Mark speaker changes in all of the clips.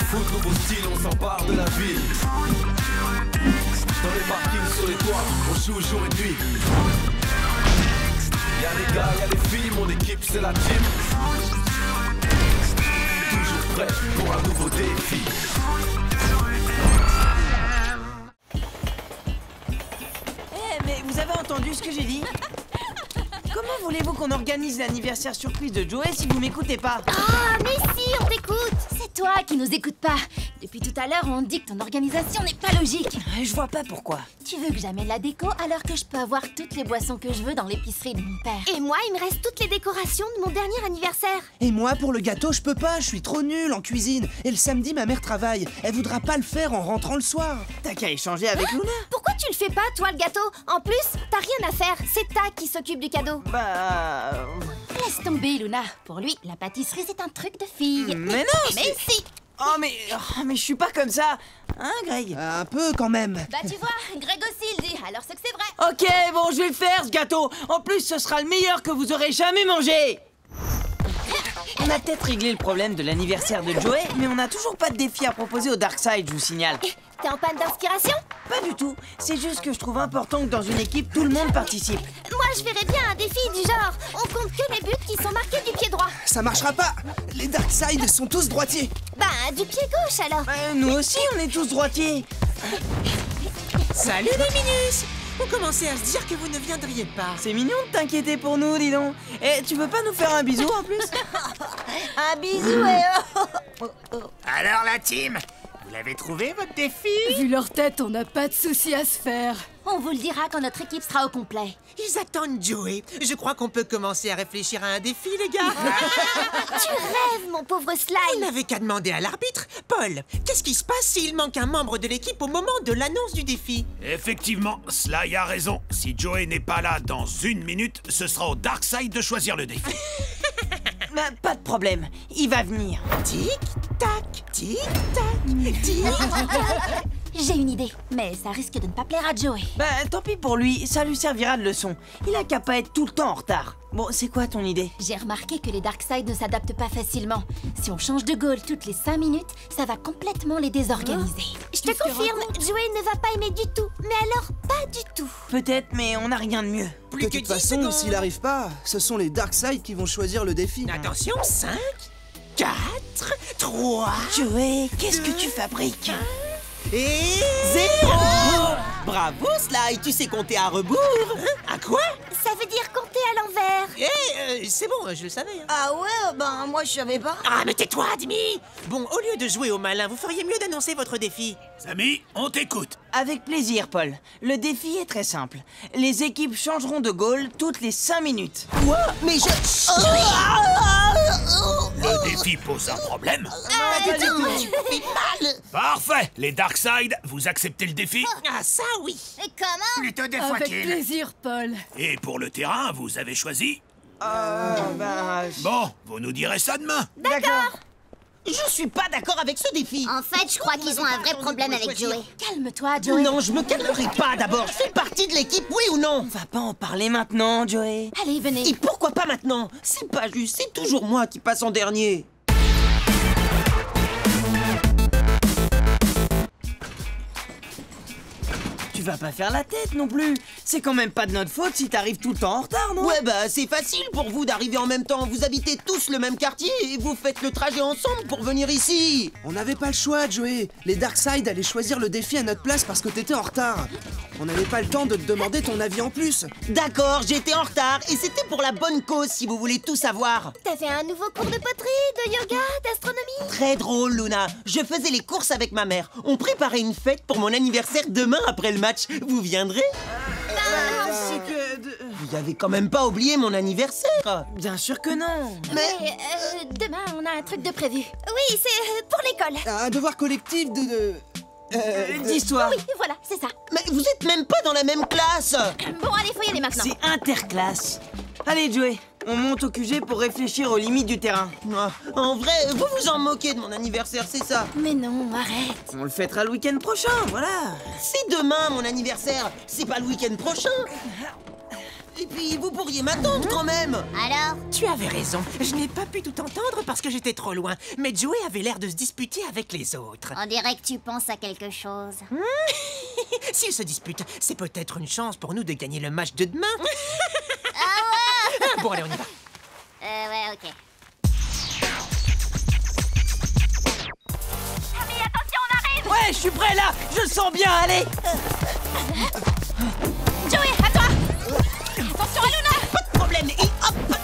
Speaker 1: foot, nouveau style, on s'empare de la ville. Dans les parkings, sur les toits, on joue jour et nuit. Y'a les gars, y'a les filles, mon équipe c'est la team. Toujours prêt pour un nouveau défi.
Speaker 2: Mais vous avez entendu ce que j'ai dit? Comment voulez-vous qu'on organise l'anniversaire surprise de Joey si vous m'écoutez pas?
Speaker 3: Ah, mais si, on t'écoute. C'est toi qui nous écoutes pas. Depuis tout à l'heure, on dit que ton organisation n'est pas logique.
Speaker 2: Je vois pas pourquoi.
Speaker 3: Tu veux que j'amène la déco alors que je peux avoir toutes les boissons que je veux dans l'épicerie de mon père.
Speaker 4: Et moi, il me reste toutes les décorations de mon dernier anniversaire.
Speaker 5: Et moi, pour le gâteau, je peux pas, je suis trop nul en cuisine. Et le samedi, ma mère travaille. Elle voudra pas le faire en rentrant le soir.
Speaker 2: T'as qu'à échanger avec Luna.
Speaker 4: Pourquoi tu le fais pas, toi, le gâteau? En plus, t'as rien à faire. C'est Ta qui s'occupe du cadeau.
Speaker 2: Bah...
Speaker 3: Laisse tomber, Luna. Pour lui, la pâtisserie, c'est un truc de fille.
Speaker 2: Mais non,
Speaker 3: Mais si.
Speaker 2: Oh mais je suis pas comme ça. Hein, Greg?
Speaker 5: Un peu quand même.
Speaker 3: Bah tu vois, Greg aussi il dit, alors c'est que c'est vrai.
Speaker 2: Ok, bon, je vais le faire, ce gâteau. En plus, ce sera le meilleur que vous aurez jamais mangé. On a peut-être réglé le problème de l'anniversaire de Joey, mais on n'a toujours pas de défi à proposer au Darkside, je vous signale.
Speaker 4: T'es en panne d'inspiration?
Speaker 2: Pas du tout. C'est juste que je trouve important que dans une équipe, tout le monde participe.
Speaker 4: Moi, je verrais bien un défi du genre. On compte que les buts qui sont marqués du pied droit.
Speaker 5: Ça marchera pas. Les Darkside sont tous droitiers.
Speaker 4: Bah, du pied gauche, alors.
Speaker 2: Nous aussi, on est tous droitiers.
Speaker 6: Salut les minus! On commençait à se dire que vous ne viendriez pas.
Speaker 2: C'est mignon de t'inquiéter pour nous, dis donc. Et tu veux pas nous faire un bisou en plus?
Speaker 4: Un bisou et
Speaker 6: Alors la team, vous l'avez trouvé votre défi?
Speaker 7: Vu leur tête, on n'a pas de soucis à se faire.
Speaker 3: On vous le dira quand notre équipe sera au complet.
Speaker 6: Ils attendent Joey. Je crois qu'on peut commencer à réfléchir à un défi, les gars.
Speaker 4: tu rêves, mon pauvre
Speaker 6: Vous
Speaker 4: Sly.
Speaker 6: n'avez qu'à demander à l'arbitre. Paul, qu'est-ce qui se passe s'il manque un membre de l'équipe au moment de l'annonce du défi?
Speaker 8: Effectivement, Sly a raison. Si Joey n'est pas là dans 1 minute, ce sera au Darkside de choisir le défi.
Speaker 2: Bah, pas de problème, il va venir.
Speaker 6: Tic-tac, tic-tac, tic.
Speaker 3: J'ai une idée, mais ça risque de ne pas plaire à Joey.
Speaker 2: Bah, tant pis pour lui, ça lui servira de leçon. Il a qu'à pas être tout le temps en retard. Bon, c'est quoi ton idée?
Speaker 3: J'ai remarqué que les Darkside ne s'adaptent pas facilement. Si on change de goal toutes les 5 minutes, ça va complètement les désorganiser.
Speaker 4: Je te confirme, Joey ne va pas aimer du tout. Mais alors, pas du tout.
Speaker 2: Peut-être, mais on n'a rien de mieux.
Speaker 5: De toute façon, s'il arrive pas, ce sont les Darkside qui vont choisir le défi.
Speaker 6: Attention, 5, 4, 3...
Speaker 2: Joey, qu'est-ce que tu fabriques?
Speaker 6: Et...
Speaker 9: 0! Bravo, Sly, tu sais compter à rebours.
Speaker 6: À quoi?
Speaker 4: Ça veut dire compter à l'envers.
Speaker 6: C'est bon, je le savais. Hein.
Speaker 4: Ah ouais, ben moi je savais pas.
Speaker 6: Ah, mais tais-toi, Dimi! Bon, au lieu de jouer au malin, vous feriez mieux d'annoncer votre défi.
Speaker 8: Samy, on t'écoute.
Speaker 2: Avec plaisir, Paul. Le défi est très simple. Les équipes changeront de goal toutes les 5 minutes.
Speaker 9: Quoi? Mais je...
Speaker 8: Le défi pose un problème.
Speaker 2: Pas du tout.
Speaker 9: Tu me fais mal.
Speaker 8: Parfait. Les Darkside, vous acceptez le défi?
Speaker 6: Ah, ça oui!
Speaker 4: Et comment?
Speaker 6: Plutôt deux fois
Speaker 7: Avec
Speaker 6: qu'il.
Speaker 7: plaisir, Paul.
Speaker 8: Et pour le terrain, vous avez choisi?
Speaker 2: Bah...
Speaker 8: Bon, vous nous direz ça demain.
Speaker 2: D'accord.
Speaker 9: Je suis pas d'accord avec ce défi.
Speaker 4: En fait, je crois qu'ils ont un vrai problème avec Joey.
Speaker 3: Calme-toi, Joey.
Speaker 9: Non, je me calmerai pas d'abord. Je fais partie de l'équipe, oui ou non?
Speaker 2: On va pas en parler maintenant, Joey.
Speaker 3: Allez, venez.
Speaker 9: Et pourquoi pas maintenant? C'est pas juste, c'est toujours moi qui passe en dernier.
Speaker 2: Tu vas pas faire la tête non plus. C'est quand même pas de notre faute si t'arrives tout le temps en retard, non?
Speaker 9: Ouais, bah c'est facile pour vous d'arriver en même temps. Vous habitez tous le même quartier et vous faites le trajet ensemble pour venir ici.
Speaker 5: On n'avait pas le choix, Joey. Les Darkside allaient choisir le défi à notre place parce que t'étais en retard. On n'avait pas le temps de te demander ton avis en plus.
Speaker 9: D'accord, j'étais en retard et c'était pour la bonne cause si vous voulez tout savoir.
Speaker 4: T'as fait un nouveau cours de poterie, de yoga, d'astronomie?
Speaker 9: Très drôle, Luna. Je faisais les courses avec ma mère. On préparait une fête pour mon anniversaire demain après le match. Vous viendrez?
Speaker 2: C'est que...
Speaker 9: Vous avez quand même pas oublié mon anniversaire.
Speaker 2: Bien sûr que non.
Speaker 3: Mais demain, on a un truc de prévu.
Speaker 4: Oui, c'est pour l'école.
Speaker 5: Un devoir collectif
Speaker 2: D'histoire.
Speaker 3: Oui, voilà, c'est ça.
Speaker 9: Mais vous êtes même pas dans la même classe.
Speaker 3: Bon, allez, faut y aller maintenant.
Speaker 2: C'est interclasse. Allez, Joey, on monte au QG pour réfléchir aux limites du terrain.
Speaker 9: Ah, en vrai, vous vous en moquez de mon anniversaire, c'est ça?
Speaker 3: Mais non, arrête.
Speaker 2: On le fêtera le week-end prochain, voilà.
Speaker 9: C'est demain mon anniversaire. C'est pas le week-end prochain. Et puis, vous pourriez m'attendre quand même.
Speaker 4: Alors?
Speaker 6: Tu avais raison. Je n'ai pas pu tout entendre parce que j'étais trop loin. Mais Joey avait l'air de se disputer avec les autres.
Speaker 4: On dirait que tu penses à quelque chose.
Speaker 6: S'ils se disputent, c'est peut-être une chance pour nous de gagner le match de demain. Bon, allez, on y va.
Speaker 4: Ouais, ok.
Speaker 2: Ouais, je suis prêt là. Je le sens bien, allez.
Speaker 3: Joey, à toi! Attention à Luna!
Speaker 9: Pas de problème. Et hop.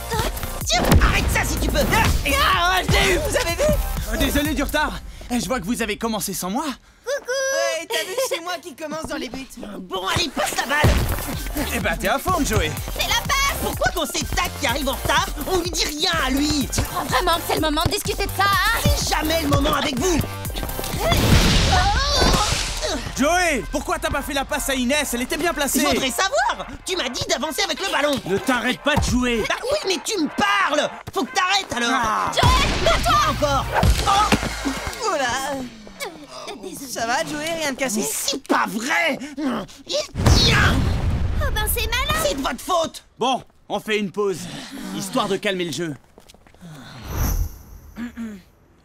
Speaker 9: Tiens, arrête ça si tu peux.
Speaker 2: Ah, je l'ai eu, vous avez vu?
Speaker 10: Désolé du retard. Je vois que vous avez commencé sans moi.
Speaker 2: Ouais, t'as vu, c'est moi qui commence dans les buts.
Speaker 9: Bon, allez, passe la balle.
Speaker 10: Eh ben, t'es à forme, Joey.
Speaker 3: C'est la passe!
Speaker 9: Pourquoi quand c'est Tac qui arrive en retard, on lui dit rien à lui?
Speaker 3: Tu crois vraiment que c'est le moment de discuter de ça, hein?
Speaker 9: C'est jamais le moment avec vous.
Speaker 10: Joey, pourquoi t'as pas fait la passe à Inès? Elle était bien placée.
Speaker 9: Je voudrais savoir. Tu m'as dit d'avancer avec le ballon.
Speaker 10: Ne t'arrête pas de jouer.
Speaker 9: Bah oui, mais tu me parles. Faut que t'arrêtes alors.
Speaker 3: Joey,
Speaker 9: Toi encore.
Speaker 2: Oh là. Ça va, Joey, rien de cassé?
Speaker 9: Mais c'est pas vrai. Tiens.
Speaker 4: Oh ben c'est malin.
Speaker 9: C'est de votre faute.
Speaker 10: Bon, on fait une pause, histoire de calmer le jeu.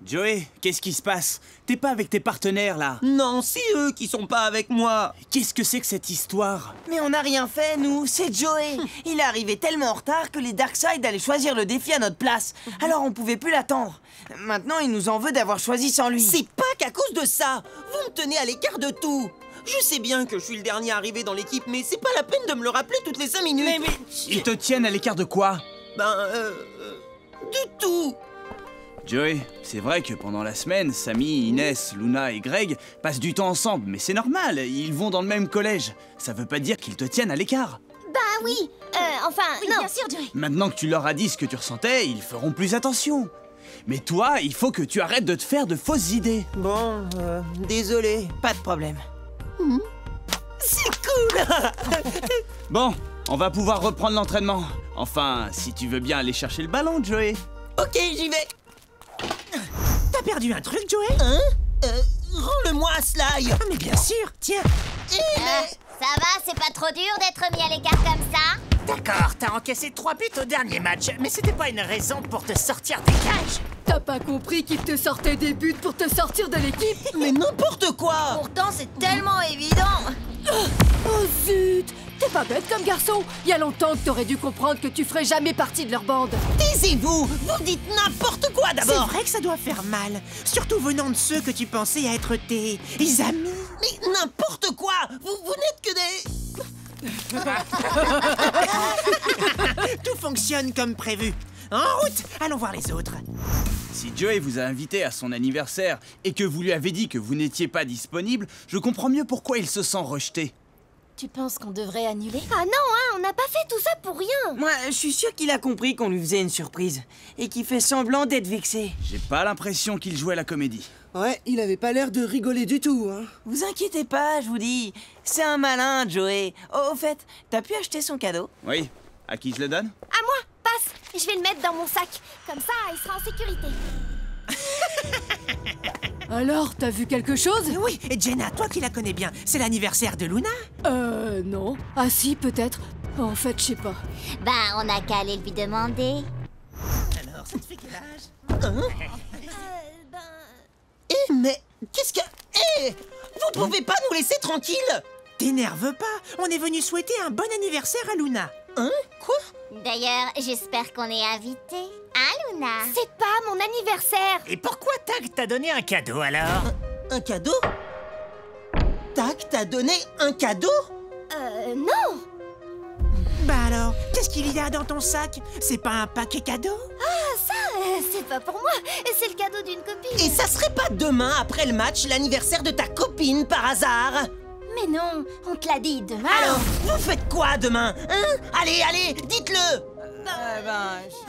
Speaker 10: Joey, qu'est-ce qui se passe? T'es pas avec tes partenaires, là?
Speaker 9: Non, c'est eux qui sont pas avec moi.
Speaker 10: Qu'est-ce que c'est que cette histoire?
Speaker 2: Mais on n'a rien fait, nous, c'est Joey. Il est arrivé tellement en retard que les Darkseid allaient choisir le défi à notre place. Alors on pouvait plus l'attendre. Maintenant, il nous en veut d'avoir choisi sans lui.
Speaker 9: C'est pas qu'à cause de ça. Vous me tenez à l'écart de tout. Je sais bien que je suis le dernier arrivé dans l'équipe, mais c'est pas la peine de me le rappeler toutes les 5 minutes.
Speaker 2: Mais...
Speaker 10: Ils te tiennent à l'écart de quoi?
Speaker 9: Du tout.
Speaker 10: Joey, c'est vrai que pendant la semaine, Samy, Inès, Luna et Greg passent du temps ensemble, mais c'est normal, ils vont dans le même collège. Ça veut pas dire qu'ils te tiennent à l'écart.
Speaker 4: Bah oui. Enfin,
Speaker 3: oui,
Speaker 4: non.
Speaker 3: bien sûr, Joey.
Speaker 10: Maintenant que tu leur as dit ce que tu ressentais, ils feront plus attention. Mais toi, il faut que tu arrêtes de te faire de fausses idées.
Speaker 9: Bon, désolé.
Speaker 2: Pas de problème.
Speaker 9: C'est cool.
Speaker 10: Bon, on va pouvoir reprendre l'entraînement. Enfin, si tu veux bien aller chercher le ballon, Joey.
Speaker 9: Ok, j'y vais.
Speaker 6: T'as perdu un truc, Joey?
Speaker 9: Hein? Rends-le-moi, Sly.
Speaker 6: Ah, mais bien sûr, tiens.
Speaker 4: Ça va, c'est pas trop dur d'être mis à l'écart comme ça?
Speaker 6: D'accord, t'as encaissé 3 buts au dernier match, mais c'était pas une raison pour te sortir des cages.
Speaker 7: T'as pas compris qu'il te sortait des buts pour te sortir de l'équipe?
Speaker 9: Mais n'importe quoi.
Speaker 2: Pourtant, c'est tellement évident.
Speaker 7: Oh zut! T'es pas bête comme garçon. Il y a longtemps que t'aurais dû comprendre que tu ferais jamais partie de leur bande.
Speaker 9: Taisez-vous. Vous dites n'importe quoi
Speaker 6: C'est
Speaker 9: d'abord.
Speaker 6: vrai que ça doit faire mal, surtout venant de ceux que tu pensais être tes amis.
Speaker 9: Mais n'importe quoi. Vous n'êtes que des...
Speaker 6: Tout fonctionne comme prévu. En route, allons voir les autres.
Speaker 10: Si Joey vous a invité à son anniversaire et que vous lui avez dit que vous n'étiez pas disponible, je comprends mieux pourquoi il se sent rejeté.
Speaker 3: Tu penses qu'on devrait annuler?
Speaker 4: Ah non, hein, on n'a pas fait tout ça pour rien.
Speaker 2: Moi, je suis sûr qu'il a compris qu'on lui faisait une surprise. Et qu'il fait semblant d'être vexé.
Speaker 10: J'ai pas l'impression qu'il jouait à la comédie.
Speaker 5: Ouais, il avait pas l'air de rigoler du tout, hein.
Speaker 2: Vous inquiétez pas, je vous dis. C'est un malin, Joey. Oh, au fait, t'as pu acheter son cadeau?
Speaker 10: Oui, à qui je le donne?
Speaker 4: À moi, passe. Je vais le mettre dans mon sac. Comme ça, il sera en sécurité.
Speaker 7: Alors, t'as vu quelque chose?
Speaker 6: Oui, et Jenna, toi qui la connais bien, c'est l'anniversaire de Luna?
Speaker 7: Non. Ah si, peut-être. En fait, je sais pas.
Speaker 4: Bah, on a qu'à aller lui demander.
Speaker 6: Alors, ça te fait quel âge?
Speaker 9: mais qu'est-ce que... vous pouvez pas nous laisser tranquilles?
Speaker 6: T'énerve pas, on est venu souhaiter un bon anniversaire à Luna.
Speaker 9: Hein? Quoi?
Speaker 4: D'ailleurs, j'espère qu'on est invités. Hein, Luna? C'est pas mon anniversaire.
Speaker 6: Et pourquoi Tag t'a donné un cadeau alors?
Speaker 9: Un cadeau? Tac, t'as donné un cadeau?
Speaker 4: Non.
Speaker 6: Bah alors, qu'est-ce qu'il y a dans ton sac? C'est pas un paquet cadeau?
Speaker 4: Ah, ça, c'est pas pour moi. C'est le cadeau d'une copine.
Speaker 9: Et ça serait pas demain, après le match, l'anniversaire de ta copine, par hasard?
Speaker 3: Mais non, on te l'a dit demain.
Speaker 9: Alors, vous faites quoi demain? Hein? Allez, allez, dites-le!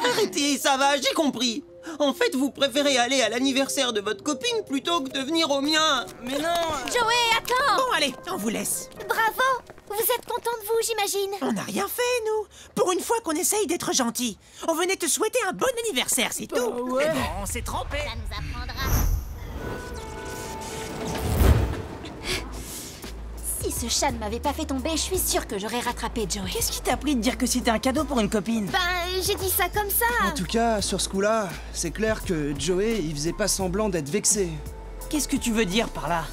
Speaker 9: Arrêtez, ça va, j'ai compris. En fait, vous préférez aller à l'anniversaire de votre copine plutôt que de venir au mien.
Speaker 2: Mais non.
Speaker 3: Joey, attends.
Speaker 6: Bon, allez, on vous laisse.
Speaker 4: Bravo. Vous êtes content de vous, j'imagine.
Speaker 6: On n'a rien fait, nous. Pour une fois qu'on essaye d'être gentil. On venait te souhaiter un bon anniversaire, c'est tout.
Speaker 7: ouais.
Speaker 6: Mais bon, on s'est trompé.
Speaker 4: Ça nous apprendra.
Speaker 3: Si ce chat ne m'avait pas fait tomber, je suis sûre que j'aurais rattrapé Joey.
Speaker 2: Qu'est-ce qui t'a pris de dire que c'était un cadeau pour une copine?
Speaker 4: Ben, j'ai dit ça comme ça.
Speaker 5: En tout cas, sur ce coup-là, c'est clair que Joey, il faisait pas semblant d'être vexé.
Speaker 2: Qu'est-ce que tu veux dire par là?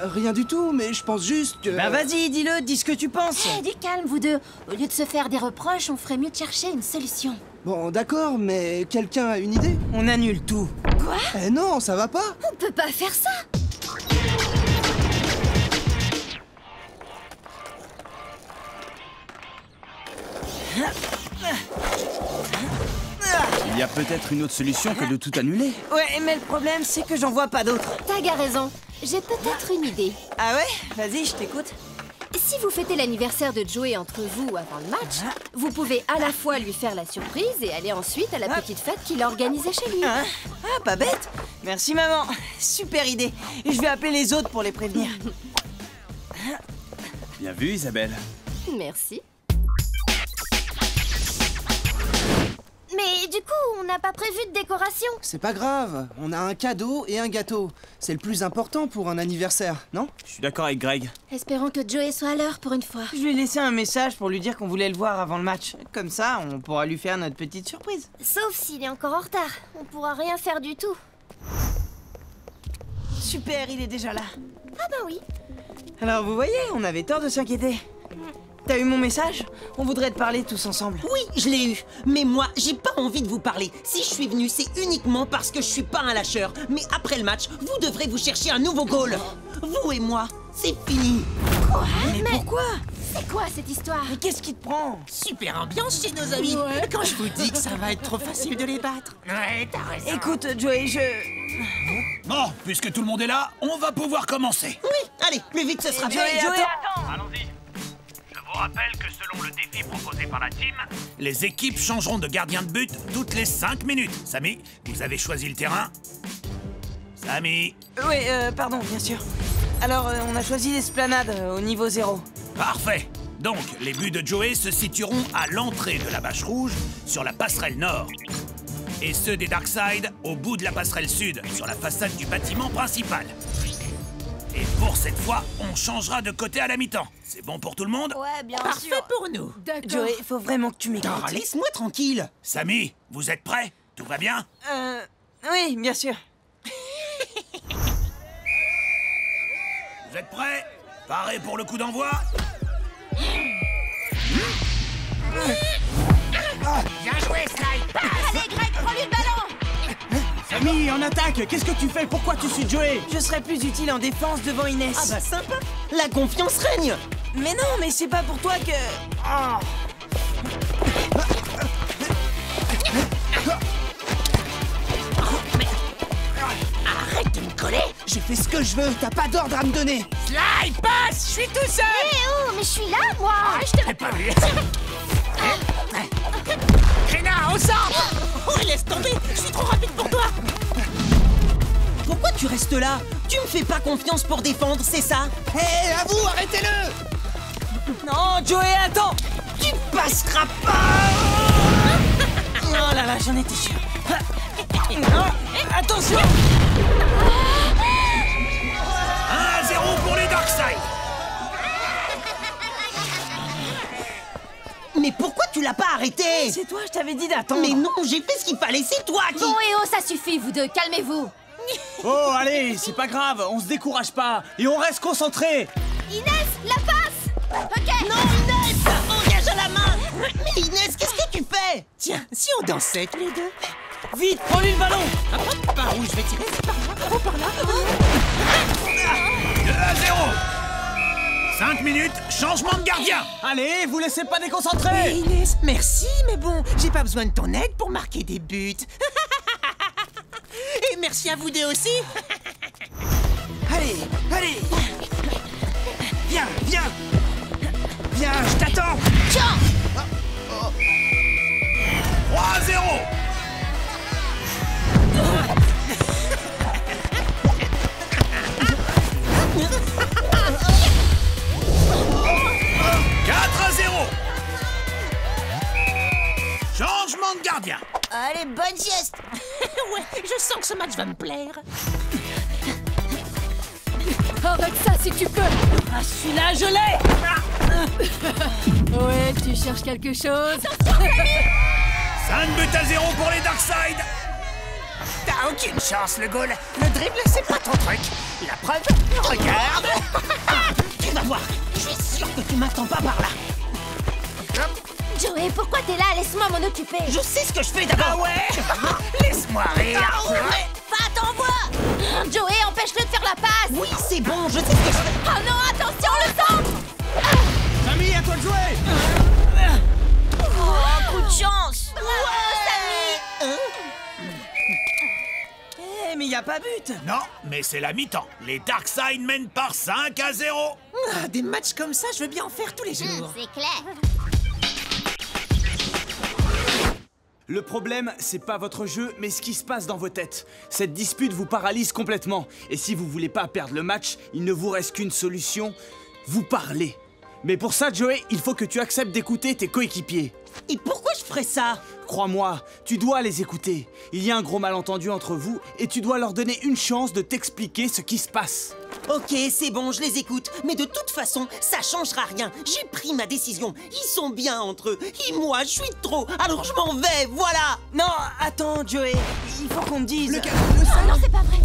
Speaker 5: Rien du tout, mais je pense juste que...
Speaker 2: Bah vas-y, dis-le, dis ce que tu penses.
Speaker 3: Du calme, vous deux. Au lieu de se faire des reproches, on ferait mieux de chercher une solution.
Speaker 5: Bon, d'accord, mais quelqu'un a une idée?
Speaker 2: On annule tout.
Speaker 3: Quoi?
Speaker 5: Eh non, ça va pas!
Speaker 3: On peut pas faire ça!
Speaker 10: Il y a peut-être une autre solution que de tout annuler.
Speaker 2: Ouais, mais le problème, c'est que j'en vois pas d'autres.
Speaker 3: Tag a raison. J'ai peut-être une idée.
Speaker 2: Ah ouais? Vas-y, je t'écoute.
Speaker 7: Si vous fêtez l'anniversaire de Joey entre vous avant le match, vous pouvez à la fois lui faire la surprise et aller ensuite à la petite fête qu'il a organisée chez lui.
Speaker 2: Ah, pas bête. Merci maman. Super idée. Je vais appeler les autres pour les prévenir.
Speaker 10: Bien vu, Isabelle.
Speaker 7: Merci.
Speaker 4: Mais du coup, on n'a pas prévu de décoration.
Speaker 5: C'est pas grave, on a un cadeau et un gâteau. C'est le plus important pour un anniversaire, non?
Speaker 10: Je suis d'accord avec Greg.
Speaker 3: Espérons que Joey soit à l'heure pour une fois.
Speaker 2: Je lui ai laissé un message pour lui dire qu'on voulait le voir avant le match. Comme ça, on pourra lui faire notre petite surprise.
Speaker 4: Sauf s'il est encore en retard. On pourra rien faire du tout.
Speaker 2: Super, il est déjà là.
Speaker 4: Ah bah oui.
Speaker 2: Alors vous voyez, on avait tort de s'inquiéter. T'as eu mon message? On voudrait te parler tous ensemble.
Speaker 9: Oui, je l'ai eu. Mais moi, j'ai pas envie de vous parler. Si je suis venu, c'est uniquement parce que je suis pas un lâcheur. Mais après le match, vous devrez vous chercher un nouveau goal. Vous et moi, c'est fini.
Speaker 3: Quoi?
Speaker 2: Mais pourquoi?
Speaker 3: C'est quoi cette histoire?
Speaker 2: Mais qu'est-ce qui te prend?
Speaker 6: Super ambiance chez nos amis. Quand je vous dis que ça va être trop facile de les battre. Ouais, t'as raison.
Speaker 2: Écoute, Joey,
Speaker 8: Bon, puisque tout le monde est là, on va pouvoir commencer.
Speaker 9: Oui, allez, plus vite ce sera
Speaker 2: Joey,
Speaker 9: fait.
Speaker 2: attends.
Speaker 8: Allons-y. Je vous rappelle que selon le défi proposé par la team, les équipes changeront de gardien de but toutes les 5 minutes. Samy, vous avez choisi le terrain? Samy?
Speaker 2: Oui, pardon, bien sûr. Alors, on a choisi l'esplanade au niveau 0.
Speaker 8: Parfait. Donc, les buts de Joey se situeront à l'entrée de la bâche rouge, sur la passerelle nord. Et ceux des Darkside au bout de la passerelle sud, sur la façade du bâtiment principal. Et pour cette fois, on changera de côté à la mi-temps. C'est bon pour tout le monde?
Speaker 4: Ouais, bien
Speaker 6: Parfait
Speaker 4: sûr.
Speaker 6: pour nous.
Speaker 7: D'accord.
Speaker 2: Joey, faut vraiment que tu m'écoutes.
Speaker 9: Oh, laisse-moi tranquille.
Speaker 8: Samy, vous êtes prêts? Tout va bien?
Speaker 2: Oui, bien sûr.
Speaker 8: Vous êtes prêts? Parés pour le coup d'envoi?
Speaker 6: Bien joué, Sly.
Speaker 3: Allez, Greg, prends-lui le ballon!
Speaker 10: Samy, en attaque! Qu'est-ce que tu fais? Pourquoi tu suis Joey?
Speaker 2: Je serais plus utile en défense devant Inès.
Speaker 9: Ah bah sympa. La confiance règne.
Speaker 2: Mais non, mais c'est pas pour toi que... Oh.
Speaker 6: Arrête de me coller.
Speaker 5: Je fais ce que je veux, t'as pas d'ordre à me donner!
Speaker 6: Sly, passe. Je suis tout seul.
Speaker 4: Eh oh, mais je suis là, moi.
Speaker 6: Je t'avais pas vu. Créna, au centre. Oh, laisse tomber. Je suis trop rapide pour toi.
Speaker 9: Pourquoi tu restes là? Tu me fais pas confiance pour défendre, c'est ça?
Speaker 5: Hé, à vous, arrêtez-le!
Speaker 2: Non, Joey, attends! Tu passeras pas! Oh là là, j'en étais sûr. Attention!
Speaker 8: 1-0 pour les Darkside.
Speaker 9: Mais pourquoi tu l'as pas arrêté?
Speaker 2: C'est toi, je t'avais dit d'attendre.
Speaker 9: Mais non, j'ai fait ce qu'il fallait, c'est toi qui...
Speaker 3: Bon et oh, ça suffit, vous deux, calmez-vous!
Speaker 10: Oh, allez, c'est pas grave, on se décourage pas et on reste concentré.
Speaker 4: Inès, la passe. Ok.
Speaker 9: Non, Inès! Engage à la main! Mais Inès, qu'est-ce que tu fais?
Speaker 6: Tiens, si on dansait tous les deux.
Speaker 2: Vite, prends-lui le ballon!
Speaker 6: Par où je vais tirer? Par là? Oh, par là.
Speaker 8: 2-0. 5 minutes, changement de gardien.
Speaker 10: Allez, vous laissez pas déconcentrer.
Speaker 6: Inès, merci, mais bon, j'ai pas besoin de ton aide pour marquer des buts. Et merci à vous deux aussi.
Speaker 5: Allez, allez! Viens, viens! Viens, je t'attends!
Speaker 8: 3-0. Changement de gardien.
Speaker 4: Allez, bonne sieste.
Speaker 6: Ouais, je sens que ce match va me plaire.
Speaker 7: Arrête ça si tu peux.
Speaker 2: Ah, celui-là, je l'ai.
Speaker 7: Ouais, tu cherches quelque chose.
Speaker 8: 5-0 pour les Darkseid.
Speaker 6: T'as aucune chance, le goal. Le dribble, c'est pas ton truc. La preuve, regarde. Tu vas voir, je suis sûr que tu m'attends pas par là.
Speaker 4: Joey, pourquoi t'es là? Laisse-moi m'en occuper.
Speaker 6: Je sais ce que je fais d'abord. Ah ouais. Laisse-moi rire.
Speaker 4: Va, t'envoie. Joey, empêche-le de faire la passe.
Speaker 6: Oui, c'est bon, je sais ce que je fais.
Speaker 4: Oh non, attention, le centre.
Speaker 10: Samy, à toi de jouer.
Speaker 4: Oh, coup de chance. Samy.
Speaker 2: Eh, mais y a pas but.
Speaker 8: Non, mais c'est la mi-temps. Les Darkseid mènent par 5-0.
Speaker 6: Ah, des matchs comme ça, je veux bien en faire tous les jours.
Speaker 4: C'est clair.
Speaker 10: Le problème, c'est pas votre jeu, mais ce qui se passe dans vos têtes. Cette dispute vous paralyse complètement. Et si vous voulez pas perdre le match, il ne vous reste qu'une solution, vous parlez. Mais pour ça, Joey, il faut que tu acceptes d'écouter tes coéquipiers.
Speaker 6: Et pourquoi je ferais ça?
Speaker 10: Crois-moi, tu dois les écouter. Il y a un gros malentendu entre vous et tu dois leur donner une chance de t'expliquer ce qui se passe.
Speaker 6: Ok, c'est bon, je les écoute. Mais de toute façon, ça changera rien. J'ai pris ma décision. Ils sont bien entre eux. Et moi, je suis de trop. Alors je m'en vais, voilà.
Speaker 2: Non, attends, Joey. Il faut qu'on me dise.
Speaker 4: Non, c'est pas vrai.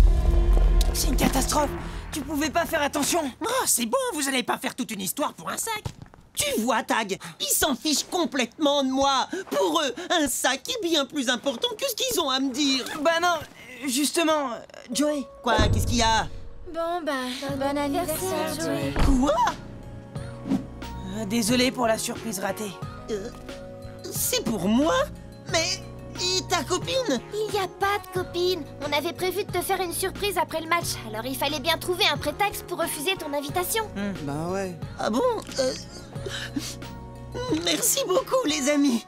Speaker 2: C'est une catastrophe. Tu pouvais pas faire attention.
Speaker 6: Oh, c'est bon, vous allez pas faire toute une histoire pour un sac. Tu vois, Tag, ils s'en fichent complètement de moi. Pour eux, un sac est bien plus important que ce qu'ils ont à me dire.
Speaker 2: Bah non, justement, Joey.
Speaker 6: Quoi, qu'est-ce qu'il y a?
Speaker 3: Bon, bon anniversaire, Joey.
Speaker 6: Quoi?
Speaker 2: Désolé pour la surprise ratée.
Speaker 6: C'est pour moi? Mais... et ta copine?
Speaker 4: Il n'y a pas de copine. On avait prévu de te faire une surprise après le match. Alors il fallait bien trouver un prétexte pour refuser ton invitation.
Speaker 5: Bah ouais.
Speaker 6: Ah bon? Merci beaucoup, les amis.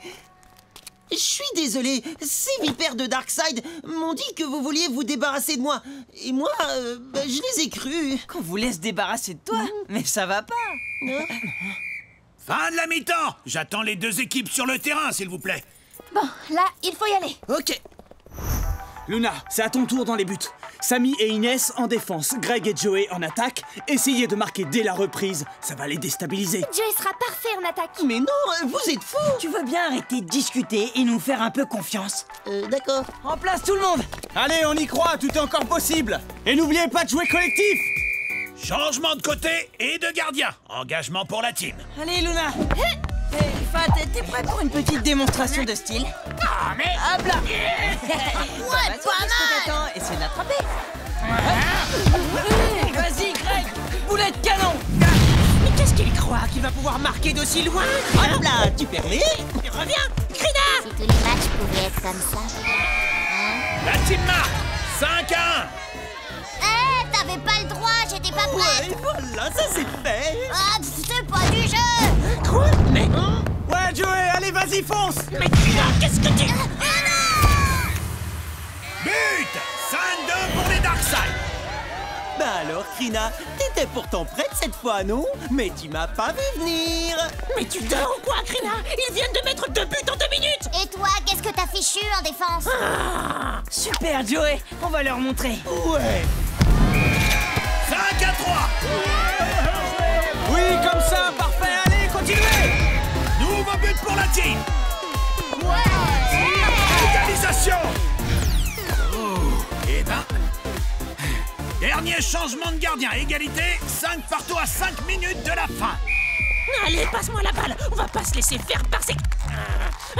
Speaker 6: Je suis désolé, ces vipères de Darkseid m'ont dit que vous vouliez vous débarrasser de moi. Et moi, je les ai crus.
Speaker 2: Qu'on vous laisse débarrasser de toi. Mais ça va pas.
Speaker 8: Fin de la mi-temps. J'attends les deux équipes sur le terrain, s'il vous plaît.
Speaker 4: Bon, là, il faut y aller.
Speaker 5: Ok.
Speaker 10: Luna, c'est à ton tour dans les buts. Samy et Inès en défense, Greg et Joey en attaque. Essayez de marquer dès la reprise, ça va les déstabiliser.
Speaker 4: Joey sera parfait en attaque.
Speaker 6: Mais non, vous êtes fous.
Speaker 2: Tu veux bien arrêter de discuter et nous faire un peu confiance?
Speaker 6: D'accord.
Speaker 2: En place tout le monde.
Speaker 10: Allez, on y croit, tout est encore possible. Et n'oubliez pas de jouer collectif.
Speaker 8: Changement de côté et de gardien. Engagement pour la team.
Speaker 2: Allez, Luna. Fat, t'es prêt pour une petite démonstration de style?
Speaker 8: Ah, mais...
Speaker 2: Hop là.
Speaker 4: Ouais, pas mal.
Speaker 2: Essaye de l'attraper. Vas-y, Greg. Boulet de canon.
Speaker 6: Mais qu'est-ce qu'il croit qu'il va pouvoir marquer d'aussi loin? Hop là, tu permets? Reviens, Krina.
Speaker 4: Si tous les matchs pouvaient être comme ça.
Speaker 8: La team marque 5-1.
Speaker 4: T'avais pas le droit, j'étais pas prête.
Speaker 6: Ouais, voilà, ça c'est fait.
Speaker 4: Ah, c'est pas du jeu.
Speaker 6: Quoi? Mais...
Speaker 10: Ouais, Joey, allez, vas-y, fonce.
Speaker 6: mais Krina, qu'est-ce que tu...
Speaker 8: But 5-2 pour les Darkseid.
Speaker 6: Bah alors, Krina, t'étais pourtant prête cette fois, non? Mais tu m'as pas vu venir. Mais tu dors ou quoi, Krina? Ils viennent de mettre 2 buts en 2 minutes.
Speaker 4: Et toi, qu'est-ce que t'as fichu en défense?
Speaker 2: Super, Joey. On va leur montrer.
Speaker 6: Ouais.
Speaker 8: 5-3.
Speaker 10: Oui, comme ça, parfait, allez, continuez.
Speaker 8: Nouveau but pour la team.
Speaker 4: Ouais.
Speaker 8: Égalisation. Eh ben... dernier changement de gardien. Égalité, 5 partout à 5 minutes de la fin.
Speaker 6: Allez, passe-moi la balle. On va pas se laisser faire par ces...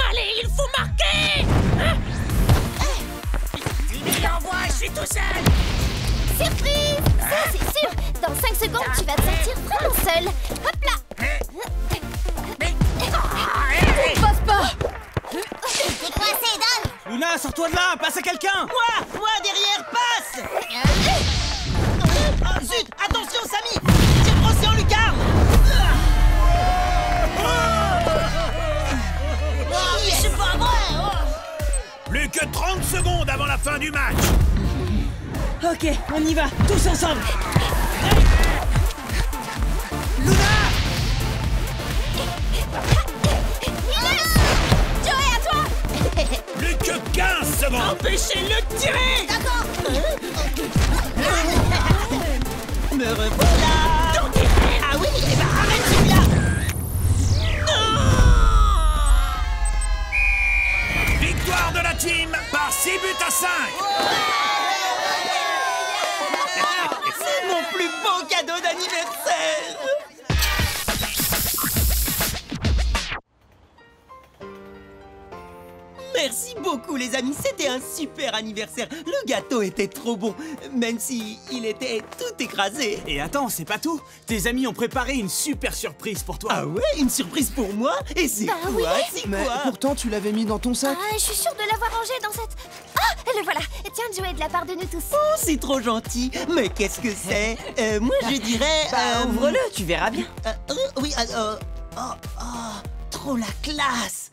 Speaker 6: allez, il faut marquer. Il envoie, je suis tout seul.
Speaker 4: Surprise. Ça, c'est sûr. Dans 5 secondes, tu vas te sentir vraiment seul. Hop là.
Speaker 7: Passe pas.
Speaker 4: T'es coincé, donne.
Speaker 10: Luna, sors-toi de là, passe à quelqu'un.
Speaker 6: Moi derrière, passe. Oh, zut, attention, Samy. Tire brossé en lucarne. C'est pas vrai.
Speaker 8: Plus que 30 secondes avant la fin du match.
Speaker 2: Ok, on y va, tous ensemble.
Speaker 4: Joey, à toi.
Speaker 8: Plus que 15 secondes.
Speaker 6: Empêchez-le de tirer.
Speaker 4: D'accord.
Speaker 6: me revoilà. Ah oui, eh ben arrête celui-là.
Speaker 8: Victoire de la team par 6 buts à 5.
Speaker 6: C'est mon plus beau cadeau d'anniversaire. Merci beaucoup les amis, c'était un super anniversaire. Le gâteau était trop bon, même si il était tout écrasé.
Speaker 10: Et attends, c'est pas tout. Tes amis ont préparé une super surprise pour toi.
Speaker 6: Ah ouais, une surprise pour moi? Et c'est
Speaker 4: Bah
Speaker 6: quoi?
Speaker 4: oui.
Speaker 6: C'est
Speaker 5: Mais
Speaker 6: quoi?
Speaker 5: pourtant, tu l'avais mis dans ton sac.
Speaker 4: Ah, je suis sûre de l'avoir rangé dans cette... Ah, le voilà. Tiens, Joey, de la part de nous tous.
Speaker 6: Oh, c'est trop gentil. Mais qu'est-ce que c'est? Moi je dirais...
Speaker 2: Ouvre-le, tu verras bien.
Speaker 6: Oui, trop la classe.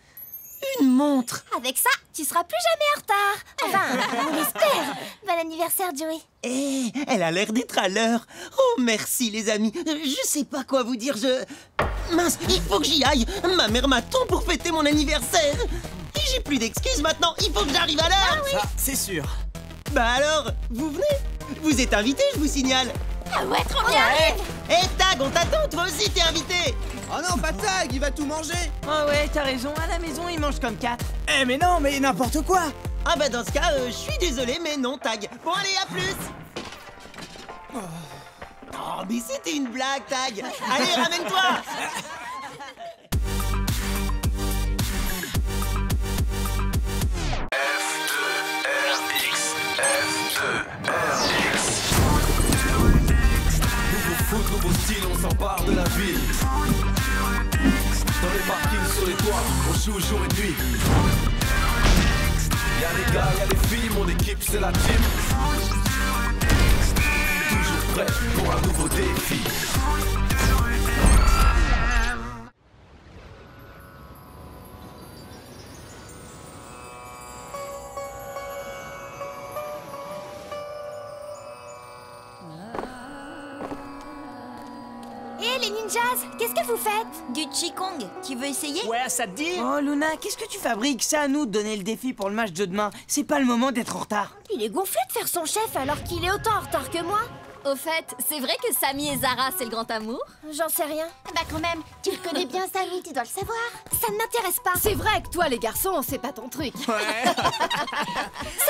Speaker 6: Une montre.
Speaker 4: Avec ça, tu seras plus jamais en retard. Enfin, on l'espère. Bon anniversaire, Joey.
Speaker 6: Eh, elle a l'air d'être à l'heure. Oh, merci les amis. Je sais pas quoi vous dire, Mince, il faut que j'y aille. Ma mère m'attend pour fêter mon anniversaire. Et j'ai plus d'excuses maintenant, il faut que j'arrive à l'heure.
Speaker 10: Ça, c'est sûr.
Speaker 6: Bah alors, vous venez? Vous êtes invités, je vous signale.
Speaker 4: Ah ouais, trop bien.
Speaker 6: Eh Tag, on t'attend, toi aussi t'es invité.
Speaker 5: Oh non, pas Tag, il va tout manger.
Speaker 2: Oh ouais, t'as raison, à la maison, ils mangent comme 4.
Speaker 10: Eh mais non, mais n'importe quoi.
Speaker 6: Ah bah dans ce cas, je suis désolé, mais non, Tag. Bon allez, à plus. Oh, mais c'était une blague, Tag. Allez, ramène-toi.
Speaker 1: Foot, nouveau style, on s'empare de la ville. Dans les parkings, sur les toits, on joue jour et nuit. Y'a les gars, y'a les filles, mon équipe c'est la team. Toujours prêt pour un nouveau défi.
Speaker 4: Et les ninjas, qu'est-ce que vous faites?
Speaker 3: Du Qigong, tu veux essayer?
Speaker 10: Ouais, ça te dit?
Speaker 2: Oh Luna, qu'est-ce que tu fabriques? C'est à nous de donner le défi pour le match de demain. C'est pas le moment d'être en retard.
Speaker 4: Il est gonflé de faire son chef alors qu'il est autant en retard que moi.
Speaker 7: Au fait, c'est vrai que Samy et Zara, c'est le grand amour?
Speaker 4: J'en sais rien.
Speaker 3: Bah quand même, tu le connais bien, Samy, tu dois le savoir.
Speaker 4: Ça ne m'intéresse pas.
Speaker 7: C'est vrai que toi, les garçons, c'est pas ton truc.
Speaker 4: Ça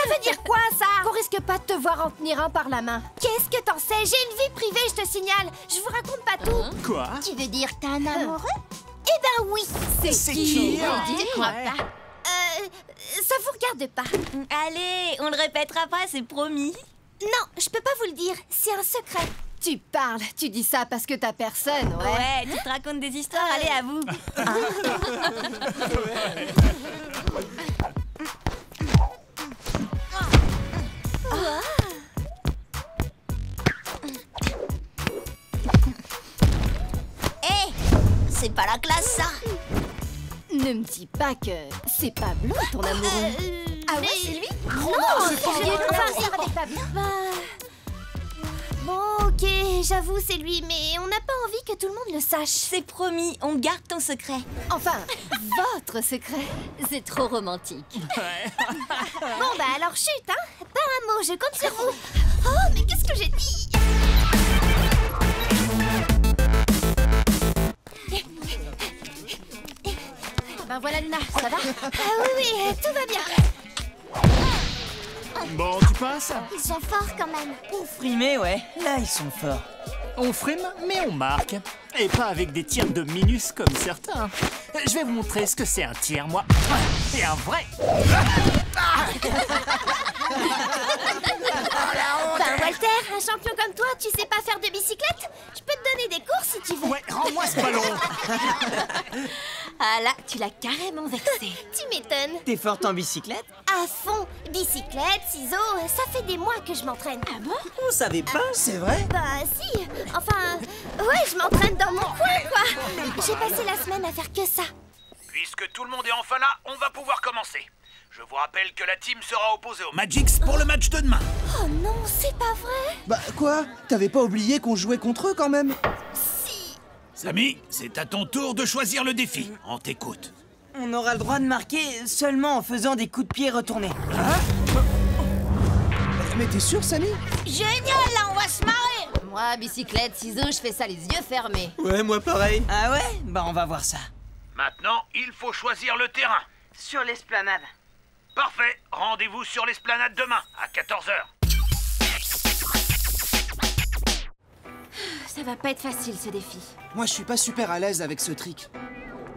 Speaker 4: veut dire quoi, ça?
Speaker 7: Qu'on risque pas de te voir en tenir un par la main.
Speaker 4: Qu'est-ce que t'en sais? J'ai une vie privée, je te signale. Je vous raconte pas tout.
Speaker 10: Quoi?
Speaker 3: Tu veux dire que t'as un amoureux?
Speaker 4: Eh ben oui.
Speaker 7: C'est qui?
Speaker 3: Tu crois pas?
Speaker 4: Ça vous regarde pas.
Speaker 3: Allez, on le répétera pas, c'est promis.
Speaker 4: Non, je peux pas vous le dire. C'est un secret.
Speaker 7: Tu parles, tu dis ça parce que t'as personne, ouais.
Speaker 3: Ouais, tu te racontes des histoires, allez, à vous. Hé, c'est pas la classe, ça.
Speaker 7: Ne me dis pas que c'est Pablo, ton amoureux.
Speaker 3: Ah ouais, c'est lui?
Speaker 4: Non, c'est pas lui. Bon, ok, j'avoue, c'est lui, mais on n'a pas envie que tout le monde le sache.
Speaker 3: C'est promis, on garde ton secret.
Speaker 7: Enfin, votre secret. C'est trop romantique.
Speaker 4: Bon, bah alors chut, hein. Pas un mot, je compte sur vous. Oh, mais qu'est-ce que j'ai dit?
Speaker 7: Ben voilà, Luna, ça va?
Speaker 4: Ah oui, tout va bien.
Speaker 10: Bon, tu passes?
Speaker 4: Ils sont forts quand même.
Speaker 2: Pour frimer, ouais. Là, ils sont forts.
Speaker 11: On frime, mais on marque. Et pas avec des tirs de minus comme certains. Je vais vous montrer ce que c'est un tir, moi. Et un vrai.
Speaker 4: Ben Walter, un champion comme toi, tu sais pas faire de bicyclette? Je peux te donner des cours si tu veux.
Speaker 11: Ouais, rends-moi ce ballon.
Speaker 3: Ah là, tu l'as carrément vexé.
Speaker 4: Tu m'étonnes.
Speaker 2: T'es forte en bicyclette?
Speaker 4: À fond. Bicyclette, ciseaux, ça fait des mois que je m'entraîne.
Speaker 3: Ah bon?
Speaker 6: On savait pas, c'est vrai?
Speaker 4: Bah si. Enfin, ouais, je m'entraîne dans mon coin, quoi. J'ai passé la semaine à faire que ça.
Speaker 8: Puisque tout le monde est enfin là, on va pouvoir commencer. Je vous rappelle que la team sera opposée aux Magix pour le match de demain.
Speaker 4: Oh non, c'est pas vrai.
Speaker 5: Bah quoi? T'avais pas oublié qu'on jouait contre eux quand même?
Speaker 8: Samy, c'est à ton tour de choisir le défi. On t'écoute.
Speaker 2: On aura le droit de marquer seulement en faisant des coups de pied retournés.
Speaker 5: Mais t'es sûr, Samy?
Speaker 3: Génial, là, on va se marrer.
Speaker 7: Moi, bicyclette, ciseaux, je fais ça les yeux fermés.
Speaker 6: Ouais, moi pareil.
Speaker 2: Ah ouais? Bah on va voir ça.
Speaker 8: Maintenant, il faut choisir le terrain.
Speaker 2: Sur l'esplanade.
Speaker 8: Parfait. Rendez-vous sur l'esplanade demain, à 14h.
Speaker 3: Ça va pas être facile, ce défi.
Speaker 5: Moi, je suis pas super à l'aise avec ce trick.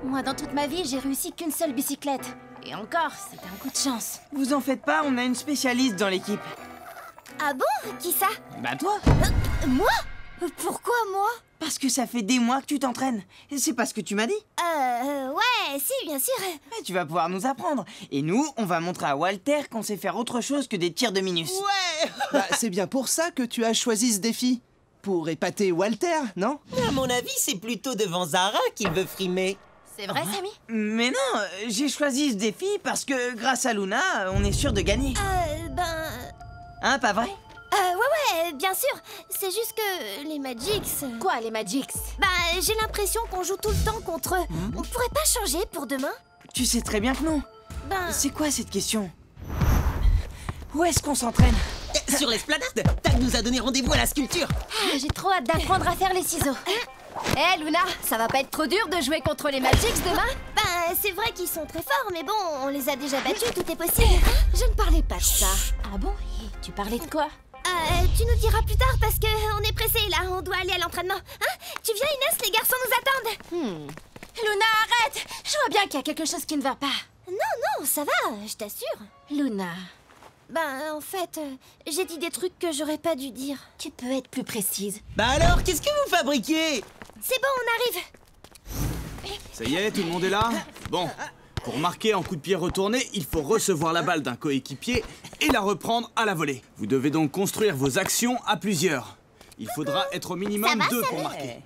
Speaker 3: Moi, dans toute ma vie, j'ai réussi qu'une seule bicyclette. Et encore, c'était un coup de chance.
Speaker 2: Vous en faites pas, on a une spécialiste dans l'équipe.
Speaker 4: Ah bon? Qui ça?
Speaker 2: Bah toi.
Speaker 4: Moi? Pourquoi moi?
Speaker 2: Parce que ça fait des mois que tu t'entraînes. C'est pas ce que tu m'as dit.
Speaker 4: Ouais, si, bien sûr.
Speaker 2: Mais tu vas pouvoir nous apprendre. Et nous, on va montrer à Walter qu'on sait faire autre chose que des tirs de Minus.
Speaker 6: Ouais.
Speaker 5: Bah, c'est bien pour ça que tu as choisi ce défi. Pour épater Walter, non?
Speaker 6: À mon avis, c'est plutôt devant Zara qu'il veut frimer.
Speaker 3: C'est vrai, Samy?
Speaker 2: Mais non, j'ai choisi ce défi parce que grâce à Luna, on est sûr de gagner. Hein, pas vrai?
Speaker 4: Ouais, bien sûr. C'est juste que les Magics...
Speaker 3: Quoi, les Magics?
Speaker 4: Bah, j'ai l'impression qu'on joue tout le temps contre eux. On pourrait pas changer pour demain?
Speaker 2: Tu sais très bien que non.
Speaker 4: Ben...
Speaker 2: C'est quoi cette question? Où est-ce qu'on s'entraîne?
Speaker 6: Sur l'esplanade, Tag nous a donné rendez-vous à la sculpture.
Speaker 3: Ah, j'ai trop hâte d'apprendre à faire les ciseaux. Hé, Luna, ça va pas être trop dur de jouer contre les Magics demain?
Speaker 4: Bah, c'est vrai qu'ils sont très forts, mais bon, on les a déjà battus, tout est possible.
Speaker 3: Je ne parlais pas de ça. Ah bon? Et tu parlais de quoi?
Speaker 4: Tu nous diras plus tard parce que on est pressés là, on doit aller à l'entraînement. Hein? Tu viens, Inès, les garçons nous attendent.
Speaker 3: Luna, arrête! Je vois bien qu'il y a quelque chose qui ne va pas.
Speaker 4: Non, ça va, je t'assure.
Speaker 3: Luna...
Speaker 4: Ben, en fait, j'ai dit des trucs que j'aurais pas dû dire.
Speaker 3: Tu peux être plus précise.
Speaker 6: Bah alors, qu'est-ce que vous fabriquez?
Speaker 4: C'est bon, on arrive.
Speaker 10: Ça y est, tout le monde est là? Bon, pour marquer en coup de pied retourné, il faut recevoir la balle d'un coéquipier et la reprendre à la volée. Vous devez donc construire vos actions à plusieurs. Il faudra être au minimum 2 pour marquer.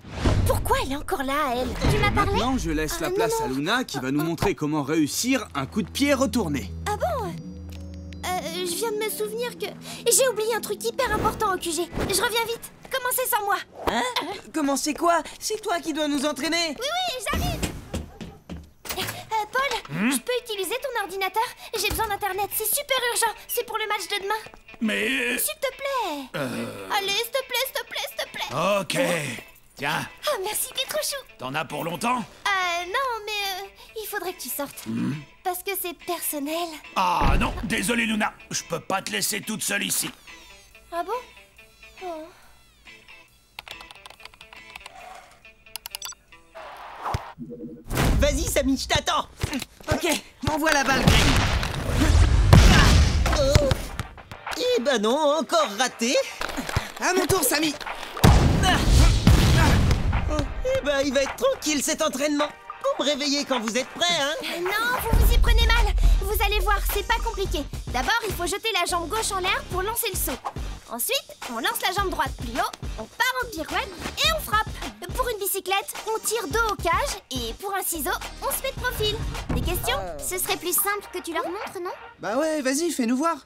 Speaker 4: Pourquoi elle est encore là, elle? Tu m'as parlé?
Speaker 10: Maintenant, je laisse la place à Luna qui va nous montrer comment réussir un coup de pied retourné.
Speaker 4: Ah bon? Je viens de me souvenir que j'ai oublié un truc hyper important au QG. Je reviens vite. Commencez sans moi.
Speaker 2: Hein? Comment c'est quoi? C'est toi qui dois nous entraîner.
Speaker 4: Oui, j'arrive. Paul, je peux utiliser ton ordinateur? J'ai besoin d'internet, c'est super urgent. C'est pour le match de demain.
Speaker 8: Mais...
Speaker 4: S'il te plaît. Allez, s'il te plaît, s'il te plaît, s'il te plaît.
Speaker 8: Ok. Tiens,
Speaker 4: Oh, merci, t'es trop chou.
Speaker 8: t'en as pour longtemps?
Speaker 4: Non, mais il faudrait que tu sortes. Parce que c'est personnel.
Speaker 8: Ah non, désolé Luna, je peux pas te laisser toute seule ici.
Speaker 4: Ah bon? Oh.
Speaker 6: Vas-y, Samy, je t'attends.
Speaker 2: Ok, m'envoie la balle, Greg.
Speaker 6: Oh. Eh ben non, encore raté.
Speaker 5: À mon tour, Samy.
Speaker 6: Eh ben, il va être tranquille cet entraînement. Vous me réveillez quand vous êtes prêts, hein?
Speaker 4: Non, vous vous y prenez mal. Vous allez voir, c'est pas compliqué. D'abord, il faut jeter la jambe gauche en l'air pour lancer le saut. Ensuite, on lance la jambe droite plus haut, on part en pirouette et on frappe. Pour une bicyclette, on tire dos au cage et pour un ciseau, on se met de profil. Des questions?
Speaker 3: Ce serait plus simple que tu leur montres, non?
Speaker 5: Bah ouais, vas-y, fais-nous voir.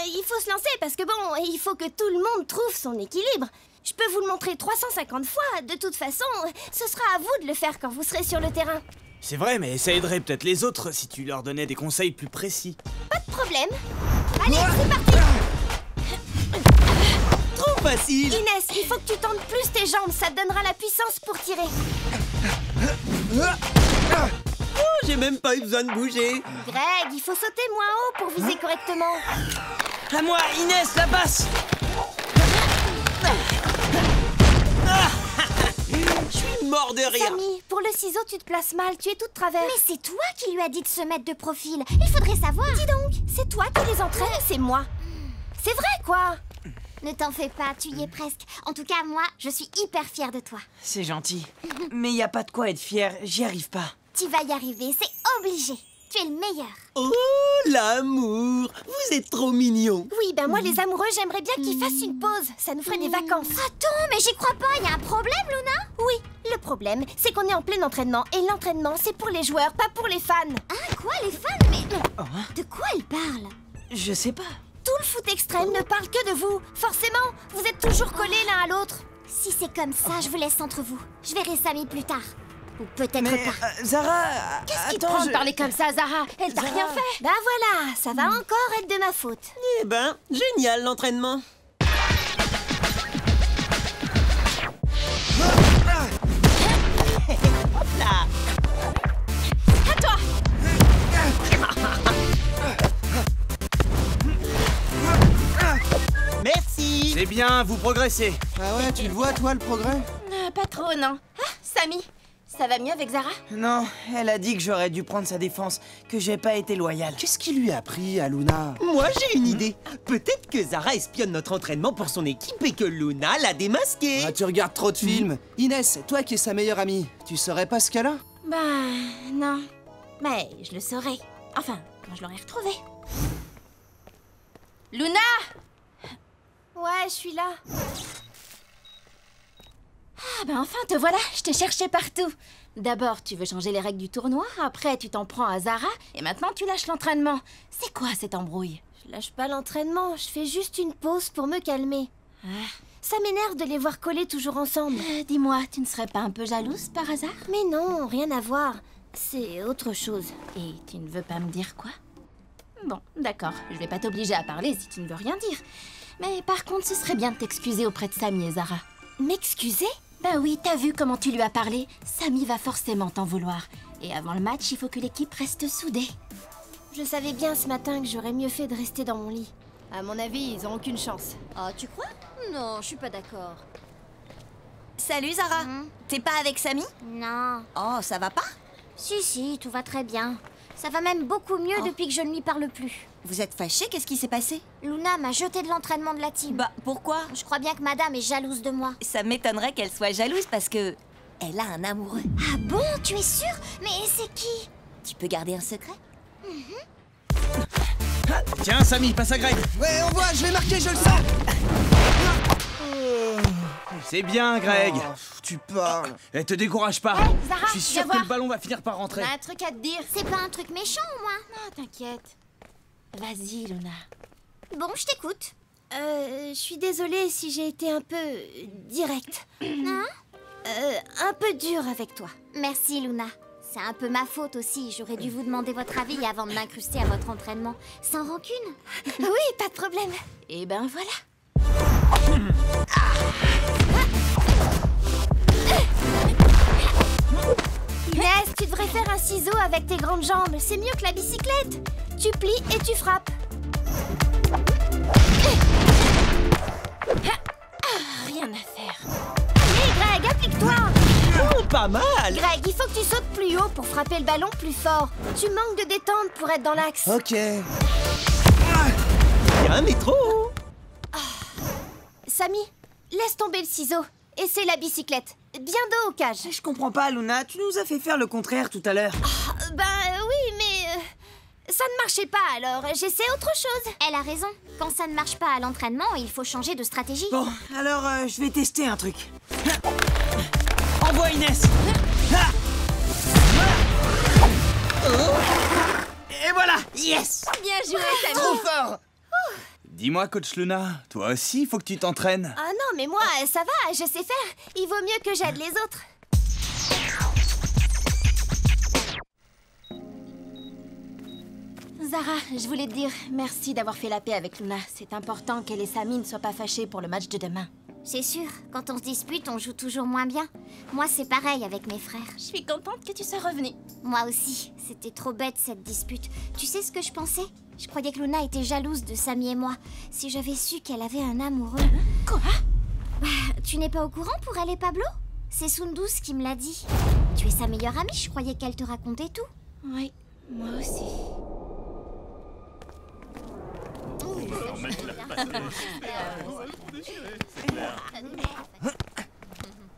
Speaker 4: Il faut se lancer parce que bon, il faut que tout le monde trouve son équilibre. Je peux vous le montrer 350 fois. De toute façon, ce sera à vous de le faire quand vous serez sur le terrain.
Speaker 10: C'est vrai, mais ça aiderait peut-être les autres si tu leur donnais des conseils plus précis.
Speaker 4: Pas de problème. Allez, c'est parti.
Speaker 6: Trop facile.
Speaker 4: Inès, il faut que tu tentes plus tes jambes. Ça te donnera la puissance pour tirer.
Speaker 6: Oh, j'ai même pas eu besoin de bouger.
Speaker 4: Greg, il faut sauter moins haut pour viser correctement.
Speaker 2: À moi, Inès, la basse.
Speaker 6: Je suis mort de rire.
Speaker 4: Samy, pour le ciseau, tu te places mal. Tu es toute travers.
Speaker 3: Mais c'est toi qui lui as dit de se mettre de profil. Il faudrait savoir.
Speaker 4: Dis donc, c'est toi qui les entraînes, c'est moi. C'est vrai, quoi.
Speaker 3: Ne t'en fais pas, tu y es presque. En tout cas, moi, je suis hyper fière de toi.
Speaker 2: C'est gentil. Mais y a pas de quoi être fier, j'y arrive pas.
Speaker 3: Tu vas y arriver, c'est obligé. Tu es le meilleur.
Speaker 6: Oh, l'amour. Vous êtes trop mignons.
Speaker 4: Oui, ben moi, les amoureux, j'aimerais bien qu'ils fassent une pause. Ça nous ferait des vacances.
Speaker 3: Attends, mais j'y crois pas. Y a un problème, Luna?
Speaker 4: Oui, le problème, c'est qu'on est en plein entraînement. Et l'entraînement, c'est pour les joueurs, pas pour les fans.
Speaker 3: Ah, quoi, les fans? Mais de quoi elle parle?
Speaker 2: Je sais pas.
Speaker 4: Tout le foot extrême ne parle que de vous. Forcément, vous êtes toujours collés l'un à l'autre.
Speaker 3: Si c'est comme ça, je vous laisse entre vous. Je verrai Samy plus tard. Ou peut-être
Speaker 2: Mais
Speaker 3: pas.
Speaker 2: Zara,
Speaker 7: Qu'est-ce qui te prend de parler comme ça, Zara? Elle t'a rien fait.
Speaker 4: Bah voilà, ça va encore être de ma faute.
Speaker 6: Eh ben, génial l'entraînement.
Speaker 10: C'est bien, vous progressez.
Speaker 5: Ah ouais, tu le vois, toi, le progrès?
Speaker 3: Pas trop, non. Ah, Samy, ça va mieux avec Zara?
Speaker 2: Non, elle a dit que j'aurais dû prendre sa défense, que j'ai pas été loyal.
Speaker 5: Qu'est-ce qui lui a pris à Luna?
Speaker 6: Moi, j'ai une idée. Peut-être que Zara espionne notre entraînement pour son équipe et que Luna l'a démasqué.
Speaker 5: Ah, tu regardes trop de films. Inès, toi qui es sa meilleure amie, tu saurais pas ce qu'elle a?
Speaker 3: Bah, non. Mais je le saurais. Enfin, quand je l'aurai retrouvé. Luna!
Speaker 4: Ouais, je suis là.
Speaker 3: Ah bah enfin, te voilà, je t'ai cherché partout. D'abord, tu veux changer les règles du tournoi, après tu t'en prends à Zara, et maintenant tu lâches l'entraînement. C'est quoi cette embrouille?
Speaker 4: Je lâche pas l'entraînement, je fais juste une pause pour me calmer. Ça m'énerve de les voir coller toujours ensemble.
Speaker 3: Dis-moi, tu ne serais pas un peu jalouse par hasard?
Speaker 4: Mais non, rien à voir. C'est autre chose.
Speaker 3: Et tu ne veux pas me dire quoi? Bon, d'accord, je vais pas t'obliger à parler si tu ne veux rien dire. Mais par contre, ce serait bien de t'excuser auprès de Samy et Zara.
Speaker 4: M'excuser?
Speaker 3: Ben oui, t'as vu comment tu lui as parlé? Samy va forcément t'en vouloir. Et avant le match, il faut que l'équipe reste soudée.
Speaker 4: Je savais bien ce matin que j'aurais mieux fait de rester dans mon lit.
Speaker 7: À mon avis, ils ont aucune chance.
Speaker 12: Ah, tu crois? Non, je suis pas d'accord.
Speaker 13: Salut Zara. T'es pas avec Samy?
Speaker 4: Non.
Speaker 13: Oh, ça va pas?
Speaker 4: Si, tout va très bien. Ça va même beaucoup mieux depuis que je ne lui parle plus.
Speaker 13: Vous êtes fâchés? Qu'est-ce qui s'est passé?
Speaker 4: Luna m'a jeté de l'entraînement de la team.
Speaker 13: Bah, pourquoi?
Speaker 4: Je crois bien que madame est jalouse de moi.
Speaker 13: Ça m'étonnerait qu'elle soit jalouse parce que... elle a un amoureux.
Speaker 4: Ah bon? Tu es sûre? Mais c'est qui?
Speaker 13: Tu peux garder un secret?
Speaker 10: Tiens, Samy, passe à Greg.
Speaker 5: Ouais, on voit, je l'ai marqué, je le sens.
Speaker 10: C'est bien, Greg.
Speaker 5: Oh, tu parles.
Speaker 10: Eh, te décourage pas.
Speaker 3: Zara,
Speaker 10: Je suis sûr
Speaker 3: viens
Speaker 10: que
Speaker 3: voir.
Speaker 10: le ballon va finir par rentrer.
Speaker 3: On a un truc à te dire.
Speaker 4: C'est pas un truc méchant, moi.
Speaker 3: Non, t'inquiète. Vas-y, Luna.
Speaker 4: Bon, je t'écoute. Je suis désolée si j'ai été un peu directe. Hein? Un peu dure avec toi. Merci, Luna. C'est un peu ma faute aussi. J'aurais dû vous demander votre avis avant de m'incruster à votre entraînement. Sans rancune? Oui, pas de problème.
Speaker 3: Et ben voilà.
Speaker 4: Inès, tu devrais faire un ciseau avec tes grandes jambes. C'est mieux que la bicyclette. Tu plies et tu frappes.
Speaker 3: Rien à faire.
Speaker 4: Allez, Greg, applique-toi.
Speaker 6: Oh, pas mal.
Speaker 4: Greg, il faut que tu sautes plus haut pour frapper le ballon plus fort. Tu manques de détente pour être dans l'axe.
Speaker 5: Ok.
Speaker 6: Il y a un métro.
Speaker 4: Samy, laisse tomber le ciseau. Essaie la bicyclette. Bien dos au cage.
Speaker 2: Je comprends pas, Luna, tu nous as fait faire le contraire tout à l'heure.
Speaker 4: Oui, mais... ça ne marchait pas, alors j'essaie autre chose. Elle a raison. Quand ça ne marche pas à l'entraînement, il faut changer de stratégie.
Speaker 2: Bon, alors je vais tester un truc. Envoie Inès. Et voilà. Yes.
Speaker 3: Bien joué, Samy.
Speaker 2: Trop fort.
Speaker 10: Dis-moi, coach Luna, toi aussi, il faut que tu t'entraînes.
Speaker 4: Ah non, mais moi, ça va, je sais faire. Il vaut mieux que j'aide les autres.
Speaker 3: Zara, je voulais te dire merci d'avoir fait la paix avec Luna. C'est important qu'elle et Samy ne soient pas fâchés pour le match de demain.
Speaker 4: C'est sûr, quand on se dispute, on joue toujours moins bien. Moi, c'est pareil avec mes frères.
Speaker 3: Je suis contente que tu sois revenue.
Speaker 4: Moi aussi, c'était trop bête cette dispute. Tu sais ce que je pensais? Je croyais que Luna était jalouse de Samy et moi. Si j'avais su qu'elle avait un amoureux...
Speaker 3: Quoi?
Speaker 4: Tu n'es pas au courant pour elle et Pablo? C'est Sundus qui me l'a dit. Tu es sa meilleure amie, je croyais qu'elle te racontait tout.
Speaker 3: Oui, moi aussi.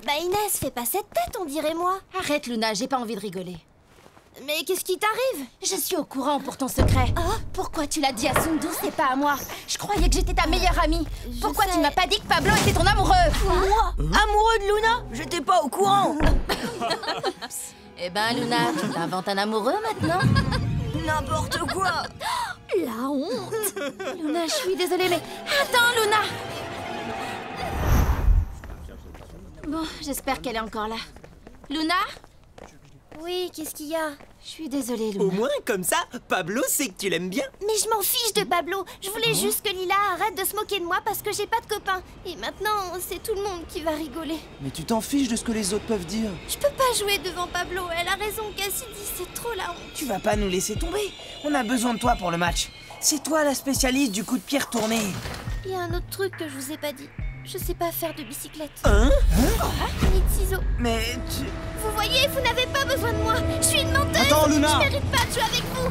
Speaker 4: Bah Inès, fais pas cette tête, on dirait moi.
Speaker 3: Arrête Luna, j'ai pas envie de rigoler.
Speaker 4: Mais qu'est-ce qui t'arrive?
Speaker 3: Je suis au courant pour ton secret. Pourquoi tu l'as dit à Sundus et pas à moi? Je croyais que j'étais ta meilleure amie. Pourquoi tu m'as pas dit que Pablo était ton amoureux?
Speaker 2: Moi? Amoureux de Luna? J'étais pas au courant.
Speaker 3: Eh ben Luna, tu t'inventes un amoureux maintenant?
Speaker 2: N'importe quoi.
Speaker 3: La honte. Luna, je suis désolée, mais... Attends, Luna. Bon, j'espère qu'elle est encore là. Luna?
Speaker 4: Oui, qu'est-ce qu'il y a?
Speaker 3: Je suis désolée, Luna.
Speaker 6: Au moins, comme ça, Pablo sait que tu l'aimes bien.
Speaker 4: Mais je m'en fiche de Pablo. Je voulais juste que Lila arrête de se moquer de moi parce que j'ai pas de copain. Et maintenant, c'est tout le monde qui va rigoler.
Speaker 5: Mais tu t'en fiches de ce que les autres peuvent dire.
Speaker 4: Je peux pas jouer devant Pablo. Elle a raison, Cassidy, c'est trop la honte.
Speaker 2: Tu vas pas nous laisser tomber. On a besoin de toi pour le match. C'est toi la spécialiste du coup de pied retourné.
Speaker 4: Il y a un autre truc que je vous ai pas dit. Je sais pas faire de bicyclette.
Speaker 2: Hein?
Speaker 4: Ni de ciseaux.
Speaker 2: Mais tu...
Speaker 4: Vous voyez, vous n'avez pas besoin de moi. Je suis une menteuse.
Speaker 5: Attends, Luna.
Speaker 4: Je mérite pas de jouer avec vous.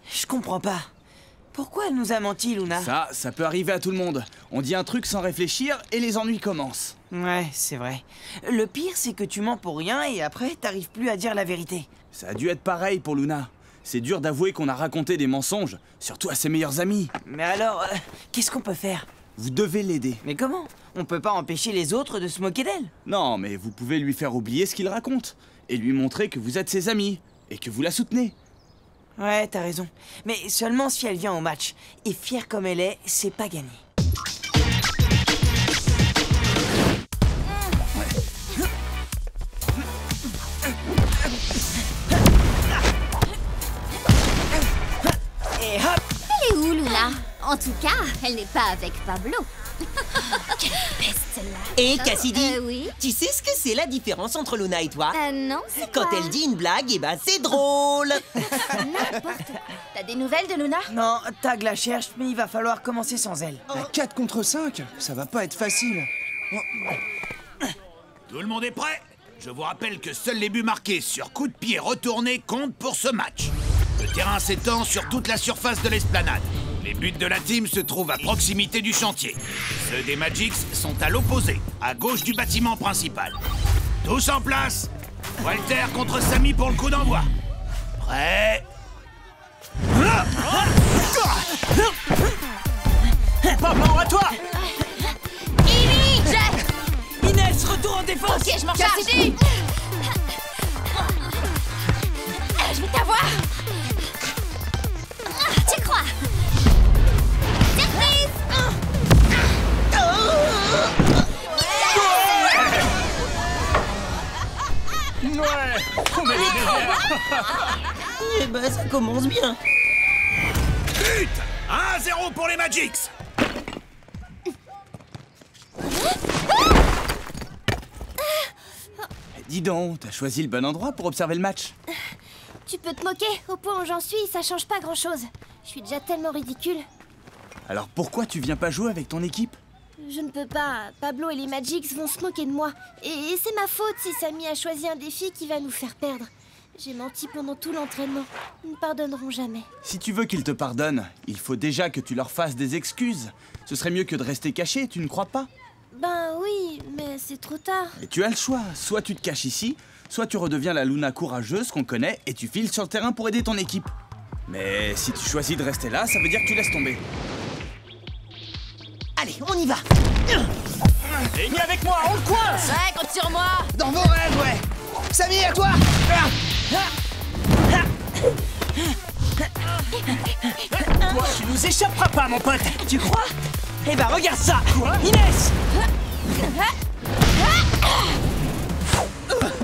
Speaker 2: Je comprends pas. Pourquoi elle nous a menti, Luna?
Speaker 10: Ça peut arriver à tout le monde. On dit un truc sans réfléchir et les ennuis commencent.
Speaker 2: Ouais, c'est vrai. Le pire, c'est que tu mens pour rien et après, t'arrives plus à dire la vérité.
Speaker 10: Ça a dû être pareil pour Luna. C'est dur d'avouer qu'on a raconté des mensonges, surtout à ses meilleurs amis.
Speaker 2: Mais alors, qu'est-ce qu'on peut faire?
Speaker 10: Vous devez l'aider.
Speaker 2: Mais comment? On peut pas empêcher les autres de se moquer d'elle.
Speaker 10: Non, mais vous pouvez lui faire oublier ce qu'il raconte et lui montrer que vous êtes ses amis et que vous la soutenez.
Speaker 2: Ouais, t'as raison. Mais seulement si elle vient au match. Et fière comme elle est, c'est pas gagné. Et hop!
Speaker 12: Elle est où, Luna? En tout cas, elle n'est pas avec Pablo.
Speaker 4: Quelle peste, celle-là.
Speaker 9: Et Cassidy,
Speaker 12: oui?
Speaker 9: tu sais ce que c'est la différence entre Luna et toi?
Speaker 12: Non, c'est
Speaker 9: Quand
Speaker 12: quoi?
Speaker 9: elle dit une blague, eh ben c'est drôle.
Speaker 3: N'importe quoi. T'as des nouvelles de Luna?
Speaker 2: Non, Tag la cherche, mais il va falloir commencer sans elle.
Speaker 5: À 4 contre 5, ça va pas être facile.
Speaker 8: Tout le monde est prêt? Je vous rappelle que seuls les buts marqués sur coup de pied retourné comptent pour ce match. Le terrain s'étend sur toute la surface de l'esplanade. Les buts de la team se trouvent à proximité du chantier. Ceux des Magics sont à l'opposé, à gauche du bâtiment principal. Tous en place. Walter contre Samy pour le coup d'envoi. Prêt?
Speaker 11: Pablo, à toi!
Speaker 2: Inès, retour en défense!
Speaker 3: Ok, je m'en charge. Je vais t'avoir.
Speaker 4: Tu crois? Surprise!
Speaker 11: Ouais! On est les meilleurs!
Speaker 9: Eh ben ça commence bien.
Speaker 8: But! 1-0 pour les Magics!
Speaker 10: Dis donc, t'as choisi le bon endroit pour observer le match.
Speaker 4: Tu peux te moquer. Au point où j'en suis, ça change pas grand-chose. Je suis déjà tellement ridicule.
Speaker 10: Alors pourquoi tu viens pas jouer avec ton équipe?
Speaker 4: Je ne peux pas. Pablo et les Magics vont se moquer de moi. Et c'est ma faute si Samy a choisi un défi qui va nous faire perdre. J'ai menti pendant tout l'entraînement. Ils ne pardonneront jamais.
Speaker 10: Si tu veux qu'ils te pardonnent, il faut déjà que tu leur fasses des excuses. Ce serait mieux que de rester caché, tu ne crois pas?
Speaker 4: Ben oui, mais c'est trop tard.
Speaker 10: Et tu as le choix, soit tu te caches ici, soit tu redeviens la Luna courageuse qu'on connaît et tu files sur le terrain pour aider ton équipe. Mais si tu choisis de rester là, ça veut dire que tu laisses tomber.
Speaker 9: Allez, on y va.
Speaker 11: Et viens avec moi, on le coince!
Speaker 3: Ouais, compte sur moi.
Speaker 5: Dans vos rêves, ouais. Samy, à toi.
Speaker 11: Toi, tu nous échapperas pas, mon pote!
Speaker 2: Tu crois? Eh ben regarde ça! Quoi? Inès!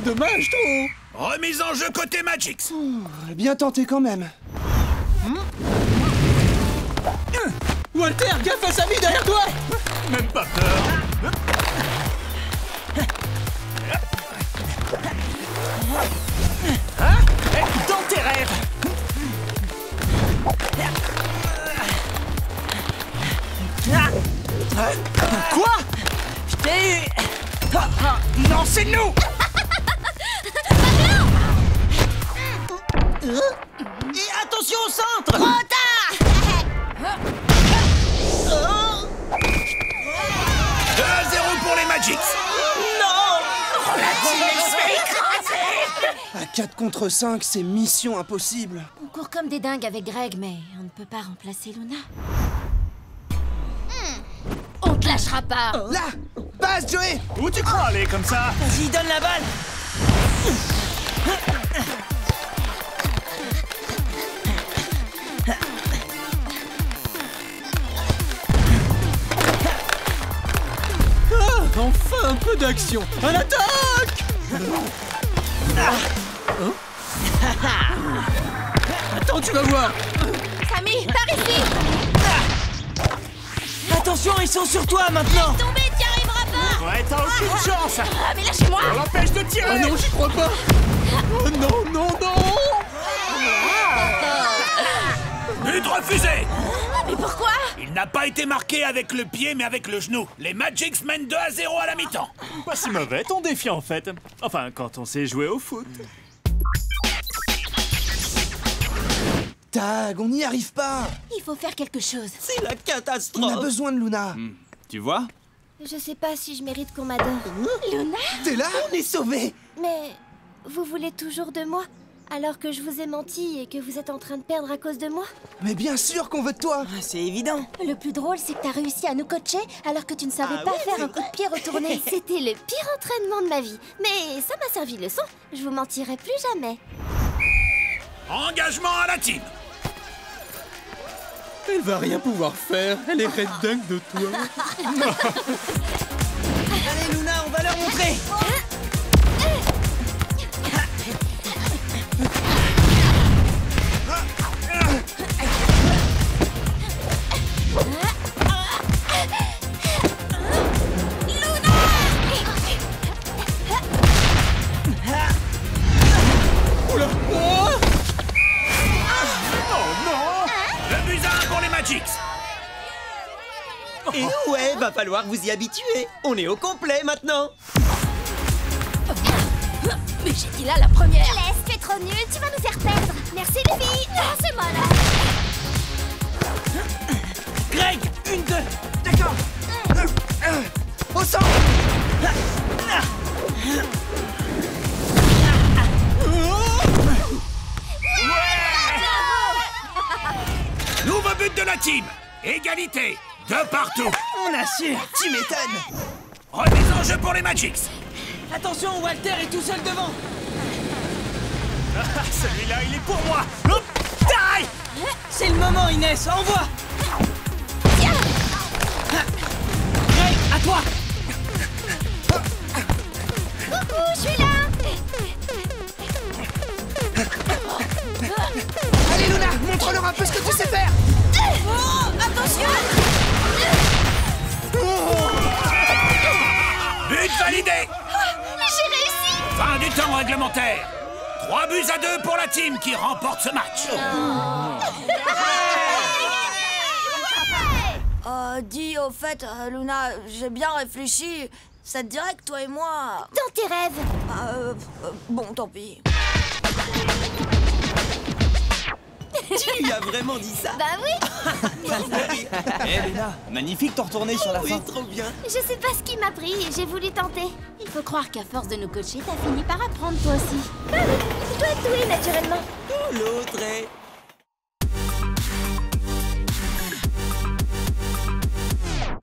Speaker 5: Dommage, trop.
Speaker 8: Remise en jeu côté Magics!
Speaker 5: Bien tenté quand même. Walter, gaffe à Samy derrière toi.
Speaker 11: Même pas peur! Hein? Dans tes rêves!
Speaker 2: Quoi? Je t'ai eu!
Speaker 11: Non, c'est nous!
Speaker 9: Et attention au centre.
Speaker 4: Trop tard.
Speaker 8: 2-0 pour les Magics!
Speaker 5: À 4 contre 5, c'est mission impossible.
Speaker 3: On court comme des dingues avec Greg, mais on ne peut pas remplacer Luna. On te lâchera pas.
Speaker 5: Là, passe, Joey.
Speaker 11: Où tu crois aller comme ça?
Speaker 2: Vas-y, donne la balle!
Speaker 5: Enfin un peu d'action. À l'attaque. Attends, tu vas voir.
Speaker 3: Sammy, par ici!
Speaker 2: Attention, ils sont sur toi maintenant.
Speaker 3: Tomber, t'y arriveras pas!
Speaker 11: Ouais, t'as aucune chance.
Speaker 3: Ah, mais lâchez-moi!
Speaker 11: On l'empêche de tirer.
Speaker 5: Oh non, j'y crois pas. Oh non, non, non.
Speaker 8: But refusé.
Speaker 3: Mais pourquoi?
Speaker 8: Il n'a pas été marqué avec le pied, mais avec le genou. Les Magics mènent 2-0 à la mi-temps.
Speaker 11: Pas si mauvais ton défi en fait. Enfin, quand on sait jouer au foot.
Speaker 5: Tag, on n'y arrive pas.
Speaker 3: Il faut faire quelque chose.
Speaker 6: C'est la
Speaker 5: On a
Speaker 6: catastrophe.
Speaker 5: besoin de Luna.
Speaker 10: Tu vois?
Speaker 4: Je sais pas si je mérite qu'on m'adore.
Speaker 3: Luna?
Speaker 5: T'es là?
Speaker 6: On est sauvés.
Speaker 4: Mais vous voulez toujours de moi? Alors que je vous ai menti et que vous êtes en train de perdre à cause de moi?
Speaker 5: Mais bien sûr qu'on veut de toi.
Speaker 2: Ah, c'est évident.
Speaker 4: Le plus drôle, c'est que t'as réussi à nous coacher alors que tu ne savais pas faire un coup de pied retourné. C'était le pire entraînement de ma vie. Mais ça m'a servi de leçon. Je vous mentirai plus jamais.
Speaker 8: Engagement à la team.
Speaker 5: Elle va rien pouvoir faire. Elle est red dingue de toi.
Speaker 2: Allez, Luna, on va leur montrer.
Speaker 6: Et ouais, va falloir vous y habituer. On est au complet maintenant.
Speaker 3: Mais j'étais là la première!
Speaker 4: Laisse, tu es trop nul, tu vas nous faire perdre. Merci les filles. Ah, c'est moi là.
Speaker 2: Greg, 1, 2. D'accord.
Speaker 5: Au centre.
Speaker 8: Nouveau but de la team. Égalité. De partout.
Speaker 2: On assure.
Speaker 5: Tu m'étonnes.
Speaker 8: Remise en jeu pour les Magics.
Speaker 2: Attention, Walter est tout seul devant.
Speaker 11: Ah, celui-là, il est pour moi. Hop, taille.
Speaker 2: C'est le moment, Inès. Envoie. Greg, à toi.
Speaker 4: Coucou, je suis là.
Speaker 5: Allez Luna, montre-leur un peu ce que tu sais faire.
Speaker 3: Oh, attention!
Speaker 8: But validé.
Speaker 4: J'ai réussi.
Speaker 8: Fin du temps réglementaire. 3-2 pour la team qui remporte ce match.
Speaker 13: Dis au fait, Luna, j'ai bien réfléchi. Ça te dirait que toi et moi...
Speaker 4: Dans tes rêves.
Speaker 13: Bon, tant pis.
Speaker 6: Tu lui as vraiment dit ça?
Speaker 4: Bah oui.
Speaker 10: Eh Luna, magnifique ton retourné sur la fin.
Speaker 6: Oui, trop bien.
Speaker 4: Je sais pas ce qui m'a pris, j'ai voulu tenter.
Speaker 3: Il faut croire qu'à force de nous coacher, t'as fini par apprendre toi aussi.
Speaker 4: Bah oui, je dois être douée naturellement.
Speaker 6: L'autre est...